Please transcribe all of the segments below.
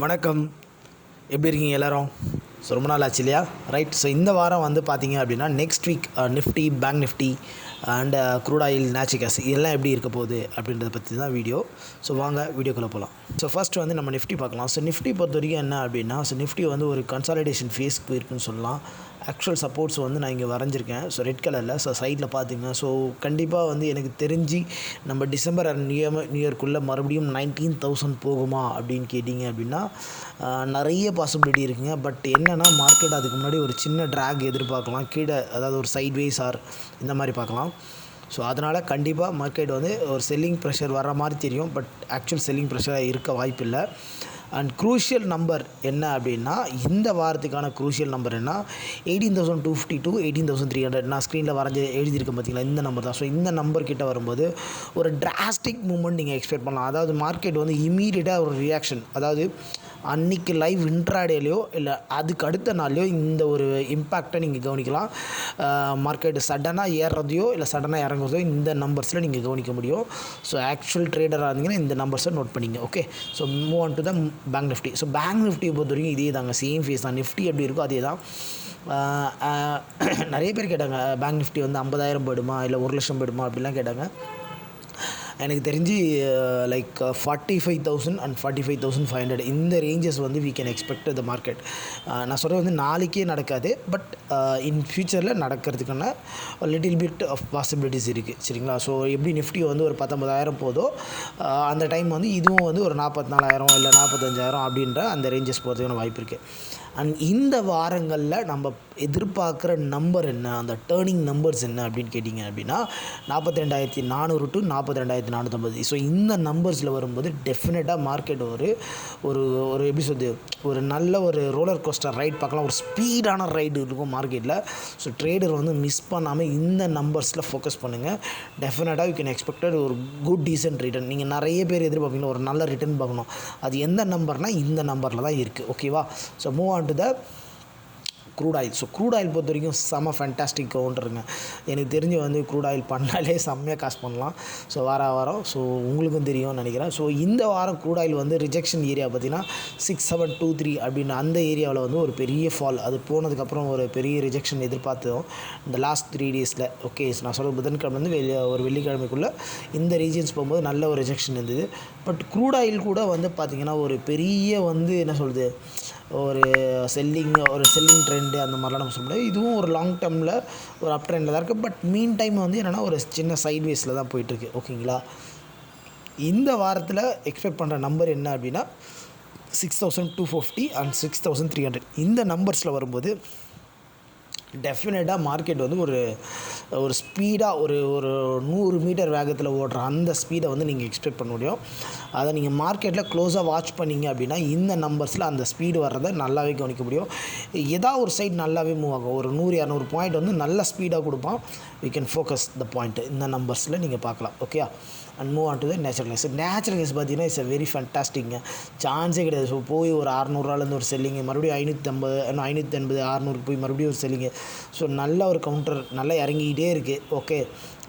வணக்கம். எப்படி இருக்கீங்க எல்லோரும்? ஸோ ரொம்ப நாள் ஆச்சு இல்லையா? ரைட். ஸோ இந்த வாரம் வந்து பார்த்தீங்க அப்படின்னா next week Nifty, bank Nifty and crude oil, natural gas இதெல்லாம் எப்படி இருக்க போகுது அப்படின்றத பற்றி தான் வீடியோ. ஸோ வாங்க வீடியோக்குள்ளே போகலாம். ஸோ ஃபஸ்ட்டு வந்து நம்ம நிஃப்டி பார்க்கலாம். ஸோ நிஃப்டி பொறுத்த வரைக்கும் என்ன அப்படின்னா, ஸோ நிஃப்டி வந்து ஒரு கன்சாலிடேஷன் ஃபேஸ்க்கு போயிருக்குன்னு சொல்லலாம். ஆக்சுவல் சப்போர்ட்ஸ் வந்து நான் இங்கே வரைஞ்சிருக்கேன். ஸோ ரெட் கலரில். ஸோ சைடில் பார்த்திங்க. ஸோ கண்டிப்பாக வந்து எனக்கு தெரிஞ்சு நம்ம டிசம்பர் நியூ இயர்க்குள்ளே மறுபடியும் 19,000 போகுமா அப்படின்னு கேட்டிங்க அப்படின்னா நிறைய பாசிபிலிட்டி இருக்குங்க. பட் என்னென்னா மார்க்கெட் அதுக்கு முன்னாடி ஒரு சின்ன ட்ராக் எதிர்பார்க்கலாம் கீழே, அதாவது ஒரு சைட்வேஸ் ஆர் இந்த மாதிரி பார்க்கலாம். ஸோ அதனால் கண்டிப்பாக மார்க்கெட் வந்து ஒரு செல்லிங் ப்ரெஷர் வர மாதிரி தெரியும். பட் ஆக்சுவல் செல்லிங் ப்ரெஷராக இருக்க வாய்ப்பில்லை. அண்ட் க்ரூஷியல் நம்பர் என்ன அப்படின்னா, இந்த வாரத்துக்கான க்ரூஷியல் நம்பர் என்ன, 18,250 to 18,300. நான் ஸ்க்ரீனில் எழுதியிருக்கேன் பார்த்தீங்களா, இந்த நம்பர் தான். ஸோ இந்த நம்பர் கிட்ட வரும்போது ஒரு டிராஸ்டிக் மூமெண்ட் நீங்கள் எக்ஸ்பெக்ட் பண்ணலாம். அதாவது மார்க்கெட் வந்து இமீடியட்டாக ஒரு ரியாக்ஷன், அதாவது அன்றைக்கி லைவ் இன்ட்ராடேலையோ இல்லை அதுக்கு அடுத்த நாள்லையோ இந்த ஒரு இம்பேக்டை நீங்கள் கவனிக்கலாம். மார்க்கெட் சடனாக ஏறுறதையோ இல்லை சடனாக இறங்குறதோ இந்த நம்பர்ஸில் நீங்கள் கவனிக்க முடியும். ஸோ ஆக்சுவல் ட்ரேடராக இருந்தீங்கன்னா இந்த நம்பர்ஸை நோட் பண்ணிங்க. Okay. So move on to the Bank Nifty. So Bank நிஃப்டியை பொறுத்த வரைக்கும் இதே தாங்க, சேம் ஃபேஸ் தான். நிஃப்டி எப்படி இருக்கோ அதே தான். நிறைய பேர் கேட்டாங்க, பேங்க் நிஃப்டி வந்து 50,000 போயிடுமா இல்லை 1,00,000 போயிடுமா அப்படிலாம் கேட்டாங்க. எனக்கு தெரிஞ்சு லைக் 45,000 அண்ட் 45,500 இந்த ரேஞ்சஸ் வந்து we can expect the market. நான் சொல்கிறது வந்து நாளைக்கே நடக்காது, பட் இன் ஃப்யூச்சரில் நடக்கிறதுக்கான லிட்டில் பிட் ஆஃப் பாசிபிலிட்டிஸ் இருக்குது. சரிங்களா? ஸோ எப்படி நிஃப்டி வந்து ஒரு 19,000 போதோ அந்த டைம் வந்து இதுவும் வந்து ஒரு 44,000 இல்லை 45,000 அப்படின்ற அந்த ரேஞ்சஸ் போகிறதுக்கான வாய்ப்பு இருக்குது. அண்ட் இந்த வாரங்களில் நம்ம எதிர்பார்க்குற நம்பர் என்ன, அந்த டேர்னிங் நம்பர்ஸ் என்ன அப்படின்னு கேட்டிங்க அப்படின்னா 42,400 to 42,450. ஸோ இந்த நம்பர்ஸில் வரும்போது டெஃபினட்டாக மார்க்கெட் ஒரு எப்படி சொல்லுது, ஒரு நல்ல ஒரு ரோலர் கோஸ்டர் ரைட் பார்க்கலாம். ஒரு ஸ்பீடான ரைடு இருக்கும் மார்க்கெட்டில். ஸோ ட்ரேடர் வந்து மிஸ் பண்ணாமல் இந்த நம்பர்ஸில் ஃபோக்கஸ் பண்ணுங்கள். டெஃபினட்டாக யூ கேன் எக்ஸ்பெக்டட் ஒரு குட் டீசென்ட் ரிட்டர்ன். நீங்கள் நிறைய பேர் எதிர்பார்ப்பீங்க ஒரு நல்ல ரிட்டர்ன் பார்க்கணும். அது எந்த நம்பர்னால் இந்த நம்பரில் தான் இருக்குது. ஓகேவா? So move on to the crude oil. So crude oil பொறுத்த வரைக்கும் செம்ம ஃபேண்டாஸ்டிக் கவுண்டருங்க. எனக்கு தெரிஞ்சு வந்து க்ரூட் ஆயில் பண்ணாலே செம்மையாக காசு பண்ணலாம். ஸோ வாரம் ஸோ உங்களுக்கும் தெரியும்னு நினைக்கிறேன். ஸோ இந்த வாரம் க்ரூட் ஆயில் வந்து ரிஜெக்ஷன் ஏரியா பார்த்திங்கன்னா 6723 அப்படின்னு அந்த ஏரியாவில் வந்து ஒரு பெரிய ஃபால். அது போனதுக்கப்புறம் ஒரு பெரிய ரிஜெக்ஷன் எதிர்பார்த்தோம் இந்த லாஸ்ட் 3 டேஸில். ஓகே. நான் சொல்கிற புதன்கிழமை வந்து ஒரு வெள்ளிக்கிழமைக்குள்ளே இந்த ரீஜன்ஸ் போகும்போது நல்ல ஒரு ரிஜெக்ஷன் இருந்தது. பட் க்ரூட் ஆயில் கூட வந்து பார்த்திங்கன்னா ஒரு பெரிய வந்து என்ன சொல்கிறது, ஒரு செல்லிங் ட்ரெண்டு அந்த மாதிரிலாம் நம்ம சொல்ல முடியாது. இதுவும் ஒரு லாங் டேர்மில் ஒரு அப் ட்ரெண்டில் தான் இருக்குது. பட் மீன் டைம் வந்து என்னென்னா ஒரு சின்ன சைட்வேஸில் தான் போயிட்டுருக்கு. ஓகேங்களா? இந்த வாரத்தில் எக்ஸ்பெக்ட் பண்ணுற நம்பர் என்ன அப்படின்னா 6,250 அண்ட் 6,300 இந்த நம்பர்ஸில் வரும்போது டெஃபினட்டாக மார்க்கெட் வந்து ஒரு ஸ்பீடாக ஒரு 100 மீட்டர் வேகத்தில் ஓடுற அந்த ஸ்பீடை வந்து நீங்கள் எக்ஸ்பெக்ட் பண்ண முடியும். அதை நீங்கள் மார்க்கெட்டில் க்ளோஸாக வாட்ச் பண்ணிங்க அப்படின்னா இந்த நம்பர்ஸில் அந்த ஸ்பீடு வர்றதை நல்லாவே கவனிக்க முடியும். ஏதாவது ஒரு சைடு நல்லாவே மூவ் ஆகும். ஒரு 100-200 பாயிண்ட் வந்து நல்ல ஸ்பீடாக கொடுப்பான். We can focus the point இந்த நம்பர்ஸில் நீங்கள் பார்க்கலாம். Okay. And move on to the natural gas. Natural gas பார்த்தீங்கன்னா இட்ஸ் வெரி ஃபேண்டாஸ்டிங்க. சான்ஸே கிடையாது. ஸோ போய் ஒரு 600 ஒரு செல்லிங்கு, மறுபடியும் 550 600 போய் மறுபடியும் ஒரு செல்லிங்கு. ஸோ நல்ல ஒரு கவுண்டர் நல்லா இறங்கிக்கிட்டே இருக்குது. ஓகே.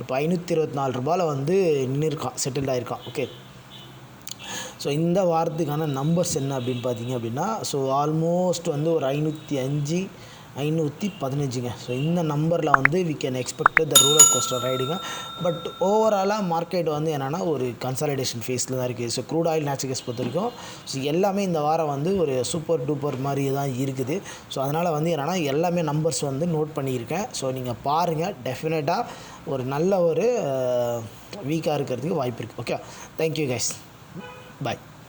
இப்போ 524 ரூபாயில் வந்து நின்றுருக்கான், செட்டில்ட் ஆகிருக்கான். ஓகே. ஸோ இந்த வாரத்துக்கான நம்பர்ஸ் என்ன அப்படின்னு பார்த்தீங்க அப்படின்னா, ஸோ ஆல்மோஸ்ட் வந்து ஒரு 505 515ங்க. ஸோ இந்த நம்பரில் வந்து we can expect the roller coaster ரைடுங்க. பட் ஓவராலாக மார்க்கெட் வந்து என்னென்னா ஒரு கன்சாலிடேஷன் ஃபேஸில் தான் இருக்குது. So crude oil, natural gas பொறுத்த வரைக்கும் ஸோ எல்லாமே இந்த வாரம் வந்து ஒரு சூப்பர் டூப்பர் மாதிரி தான் இருக்குது. ஸோ அதனால் வந்து என்னென்னா எல்லாமே நம்பர்ஸ் வந்து நோட் பண்ணியிருக்கேன். ஸோ நீங்கள் பாருங்கள், டெஃபினட்டாக ஒரு நல்ல ஒரு வீக்காக இருக்கிறதுக்கு வாய்ப்பு இருக்குது. ஓகே. Thank you guys. பாய்.